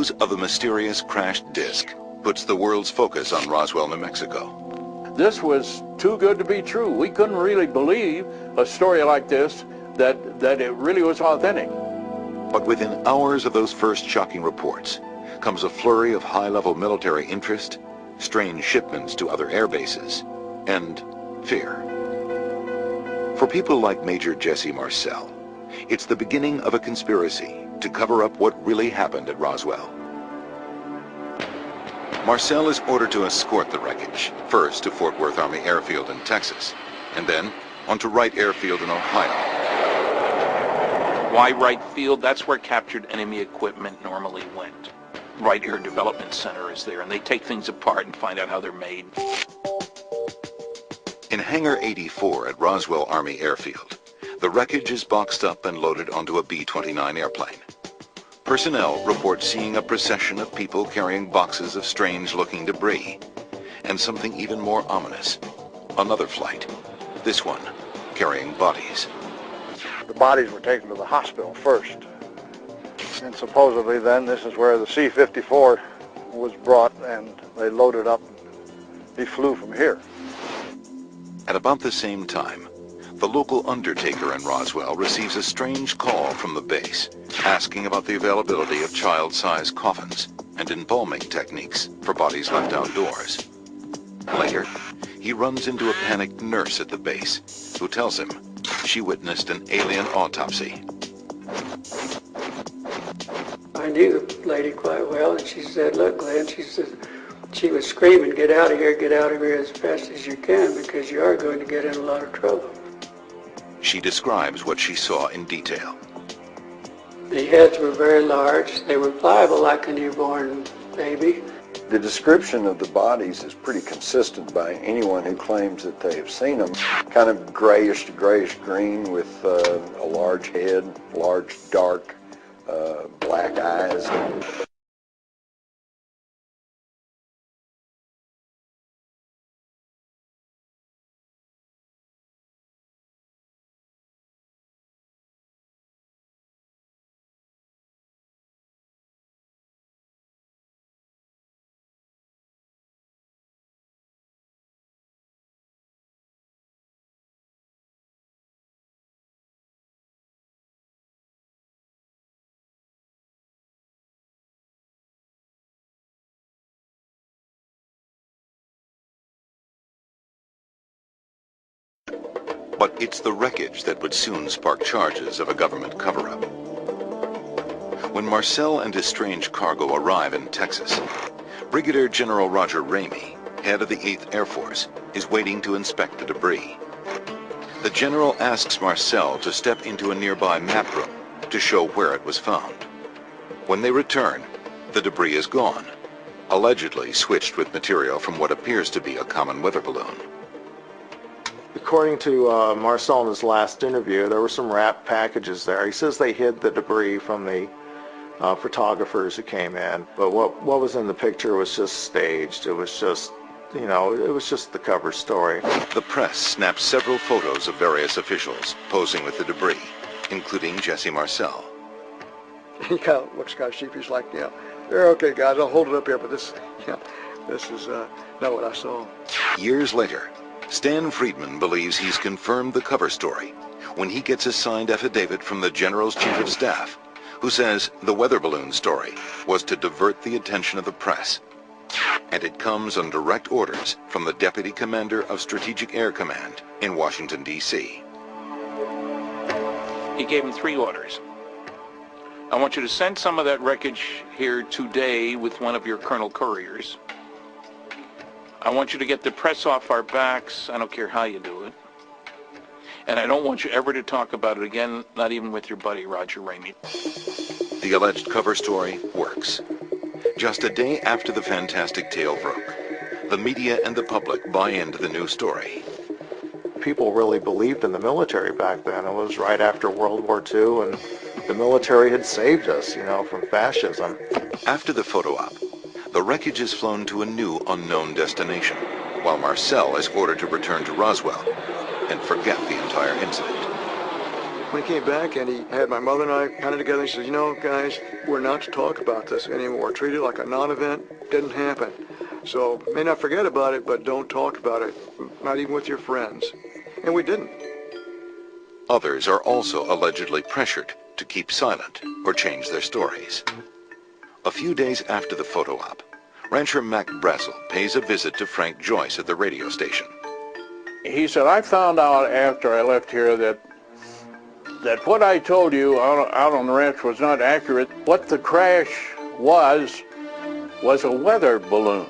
news of the mysterious crashed disc puts the world's focus on Roswell, New Mexico. This was too good to be true. We couldn't really believe a story like this, that it really was authentic. But within hours of those first shocking reports comes a flurry of high-level military interest, strange shipments to other air bases, and fear. For people like Major Jesse Marcel, it's the beginning of a conspiracy to cover up what really happened at Roswell. Marcel is ordered to escort the wreckage, first to Fort Worth Army Airfield in Texas, and then onto Wright Airfield in Ohio. Why Wright Field? That's where captured enemy equipment normally went. Wright Air Development Center is there, and they take things apart and find out how they're made. In Hangar 84 at Roswell Army Airfield, the wreckage is boxed up and loaded onto a B-29 airplane. Personnel report seeing a procession of people carrying boxes of strange-looking debris, and something even more ominous, another flight, this one carrying bodies. The bodies were taken to the hospital first, and supposedly then this is where the C-54 was brought, and they loaded up and he flew from here. At about the same time, the local undertaker in Roswell receives a strange call from the base, asking about the availability of child-sized coffins and embalming techniques for bodies left outdoors. Later, he runs into a panicked nurse at the base, who tells him she witnessed an alien autopsy. I knew the lady quite well, and she said, "Look, Glenn," she said, she was screaming, get out of here as fast as you can, because you are going to get in a lot of trouble." She describes what she saw in detail. The heads were very large. They were pliable like a newborn baby. The description of the bodies is pretty consistent by anyone who claims that they have seen them. Kind of grayish to grayish green with a large head, large dark black eyes. But it's the wreckage that would soon spark charges of a government cover-up. When Marcel and his strange cargo arrive in Texas, Brigadier General Roger Ramey, head of the 8th Air Force, is waiting to inspect the debris. The general asks Marcel to step into a nearby map room to show where it was found. When they return, the debris is gone, allegedly switched with material from what appears to be a common weather balloon. According to Marcel in his last interview, there were some wrapped packages there. He says they hid the debris from the photographers who came in, but what was in the picture was just staged. It was just, you know, it was just the cover story. The press snapped several photos of various officials posing with the debris, including Jesse Marcel. He kind of looks kind of sheepish, like, you know, "They're okay, guys, I'll hold it up here, but this, you know, this is not what I saw." Years later, Stan Friedman believes he's confirmed the cover story when he gets a signed affidavit from the General's Chief of Staff, who says the weather balloon story was to divert the attention of the press. And it comes on direct orders from the Deputy Commander of Strategic Air Command in Washington, D.C. He gave him 3 orders. I want you to send some of that wreckage here today with one of your Colonel Couriers. I want you to get the press off our backs. I don't care how you do it. And I don't want you ever to talk about it again, not even with your buddy Roger Ramey. The alleged cover story works. Just a day after the fantastic tale broke, the media and the public buy into the new story. People really believed in the military back then. It was right after World War II, and the military had saved us, you know, from fascism. After the photo op, the wreckage is flown to a new unknown destination, while Marcel is ordered to return to Roswell and forget the entire incident. when he came back and he had my mother and I kind of together, he said, you know, guys, we're not to talk about this anymore. Treat it like a non-event. Didn't happen. So may not forget about it, but don't talk about it, not even with your friends. And we didn't. Others are also allegedly pressured to keep silent or change their stories. A few days after the photo op, rancher Mac Brazel pays a visit to Frank Joyce at the radio station. He said, I found out after I left here that what I told you out on the ranch was not accurate. What the crash was a weather balloon.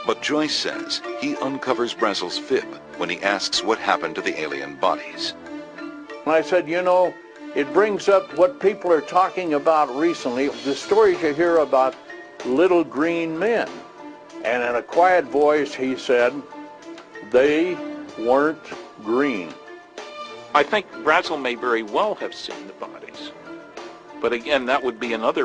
But Joyce says he uncovers Brazel's fib when he asks what happened to the alien bodies. And I said, you know, it brings up what people are talking about recently, the stories you hear about little green men. And in a quiet voice, he said, they weren't green. I think Brazel may very well have seen the bodies. But again, that would be another